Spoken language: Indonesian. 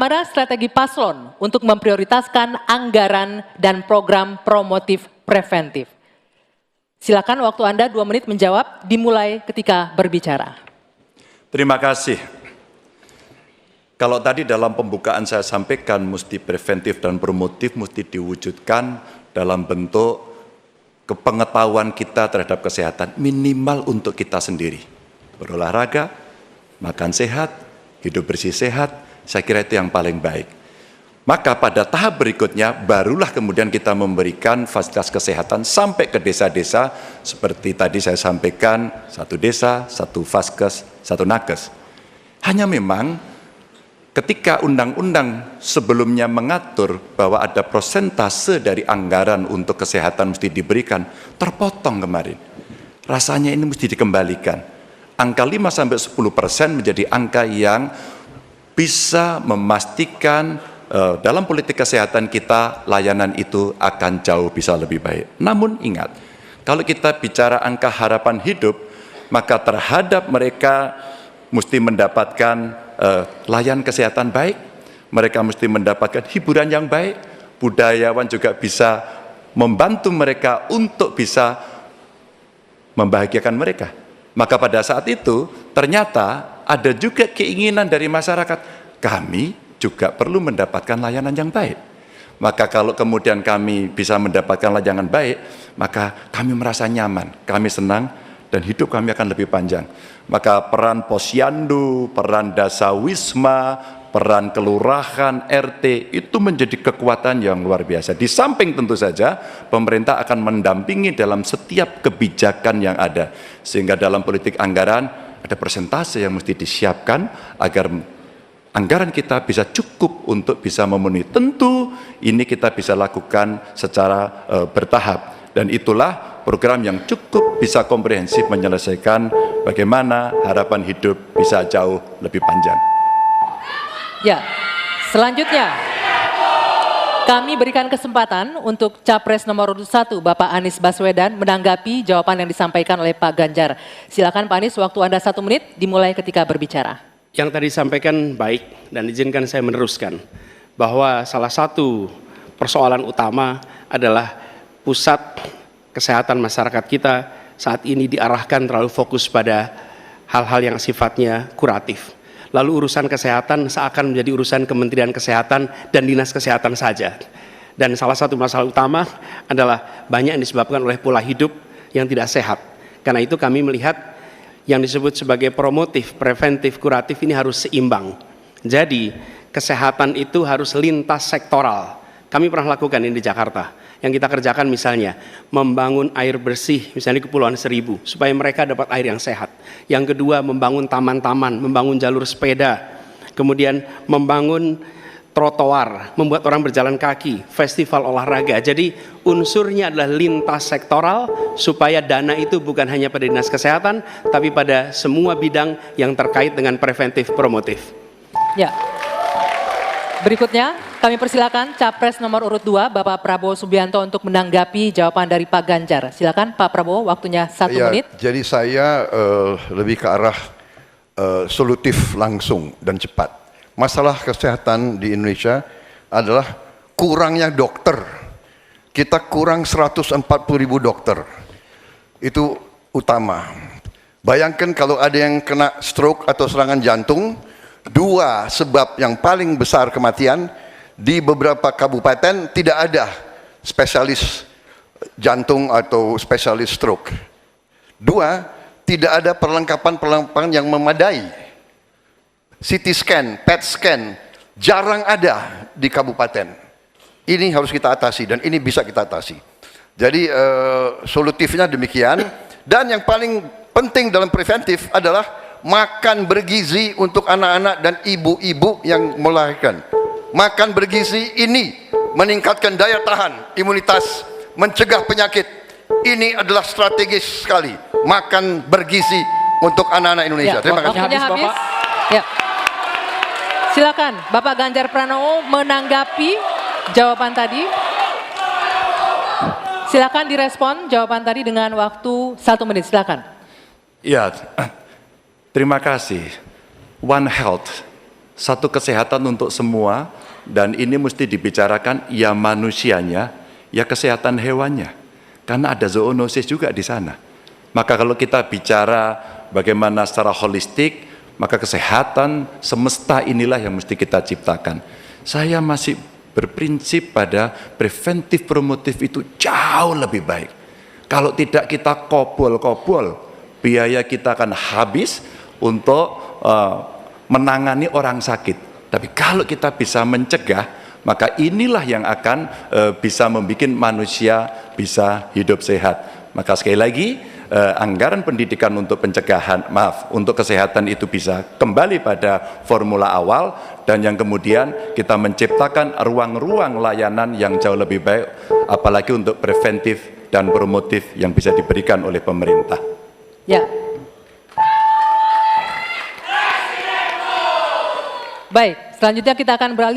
Bagaimana strategi paslon untuk memprioritaskan anggaran dan program promotif preventif? Silakan waktu Anda 2 menit menjawab, dimulai ketika berbicara. Terima kasih. Kalau tadi dalam pembukaan saya sampaikan mesti preventif dan promotif mesti diwujudkan dalam bentuk kepengetahuan kita terhadap kesehatan minimal untuk kita sendiri. Berolahraga, makan sehat, hidup bersih sehat, saya kira itu yang paling baik. Maka pada tahap berikutnya barulah kemudian kita memberikan fasilitas kesehatan sampai ke desa-desa seperti tadi saya sampaikan, 1 desa, 1 vaskes, 1 nakes. Hanya memang ketika undang-undang sebelumnya mengatur bahwa ada persentase dari anggaran untuk kesehatan mesti diberikan, terpotong kemarin. Rasanya ini mesti dikembalikan. Angka 5-10% menjadi angka yang bisa memastikan dalam politik kesehatan kita layanan itu akan jauh bisa lebih baik. Namun ingat, kalau kita bicara angka harapan hidup, maka terhadap mereka mesti mendapatkan layanan kesehatan baik, mereka mesti mendapatkan hiburan yang baik, budayawan juga bisa membantu mereka untuk bisa membahagiakan mereka. Maka pada saat itu ternyata ada juga keinginan dari masyarakat, kami juga perlu mendapatkan layanan yang baik. Maka kalau kemudian kami bisa mendapatkan layanan baik, maka kami merasa nyaman, kami senang, dan hidup kami akan lebih panjang. Maka peran posyandu, peran dasawisma, peran kelurahan, RT, itu menjadi kekuatan yang luar biasa. Di samping tentu saja, pemerintah akan mendampingi dalam setiap kebijakan yang ada. Sehingga dalam politik anggaran, ada persentase yang mesti disiapkan agar anggaran kita bisa cukup untuk bisa memenuhi. Tentu ini kita bisa lakukan secara bertahap. Dan itulah program yang cukup bisa komprehensif menyelesaikan bagaimana harapan hidup bisa jauh lebih panjang. Ya, selanjutnya kami berikan kesempatan untuk Capres nomor 1 Bapak Anies Baswedan menanggapi jawaban yang disampaikan oleh Pak Ganjar. Silakan Pak Anies, waktu Anda 1 menit dimulai ketika berbicara. Yang tadi disampaikan baik dan izinkan saya meneruskan bahwa salah satu persoalan utama adalah pusat kesehatan masyarakat kita saat ini diarahkan terlalu fokus pada hal-hal yang sifatnya kuratif. Lalu urusan kesehatan seakan menjadi urusan Kementerian Kesehatan dan Dinas Kesehatan saja. Dan salah satu masalah utama adalah banyak yang disebabkan oleh pola hidup yang tidak sehat. Karena itu kami melihat yang disebut sebagai promotif, preventif, kuratif ini harus seimbang. Jadi kesehatan itu harus lintas sektoral. Kami pernah lakukan ini di Jakarta. Yang kita kerjakan misalnya membangun air bersih misalnya di Kepulauan Seribu supaya mereka dapat air yang sehat. Yang kedua membangun taman-taman, membangun jalur sepeda, kemudian membangun trotoar, membuat orang berjalan kaki, festival olahraga. Jadi unsurnya adalah lintas sektoral supaya dana itu bukan hanya pada dinas kesehatan, tapi pada semua bidang yang terkait dengan preventif promotif. Ya. Berikutnya kami persilakan Capres nomor urut 2 Bapak Prabowo Subianto untuk menanggapi jawaban dari Pak Ganjar. Silakan Pak Prabowo, waktunya 1 menit. Jadi saya lebih ke arah solutif langsung dan cepat. Masalah kesehatan di Indonesia adalah kurangnya dokter. Kita kurang 140.000 dokter. Itu utama. Bayangkan kalau ada yang kena stroke atau serangan jantung, 2 sebab yang paling besar kematian di beberapa kabupaten tidak ada spesialis jantung atau spesialis stroke. 2, tidak ada perlengkapan yang memadai. CT scan, PET scan, jarang ada di kabupaten. Ini harus kita atasi dan ini bisa kita atasi. Jadi solutifnya demikian. Dan yang paling penting dalam preventif adalah makan bergizi untuk anak-anak dan ibu-ibu yang melahirkan. Makan bergizi ini meningkatkan daya tahan, imunitas, mencegah penyakit. Ini adalah strategis sekali. Makan bergizi untuk anak-anak Indonesia. Ya, terima kasih. Waktunya habis. Ya. Silakan Bapak Ganjar Pranowo menanggapi jawaban tadi. Silakan direspon jawaban tadi dengan waktu 1 menit. Silakan. Ya, terima kasih. One Health satu kesehatan untuk semua, dan ini mesti dibicarakan ya manusianya, ya kesehatan hewannya. Karena ada zoonosis juga di sana. Maka kalau kita bicara bagaimana secara holistik, maka kesehatan semesta inilah yang mesti kita ciptakan. Saya masih berprinsip pada preventif promotif itu jauh lebih baik. Kalau tidak kita kobol-kobol, biaya kita akan habis untuk menangani orang sakit. Tapi kalau kita bisa mencegah, maka inilah yang akan bisa membuat manusia bisa hidup sehat. Maka sekali lagi, anggaran pendidikan untuk pencegahan, untuk kesehatan itu bisa kembali pada formula awal, dan yang kemudian kita menciptakan ruang-ruang layanan yang jauh lebih baik, apalagi untuk preventif dan promotif yang bisa diberikan oleh pemerintah. Ya. Baik, selanjutnya kita akan beralih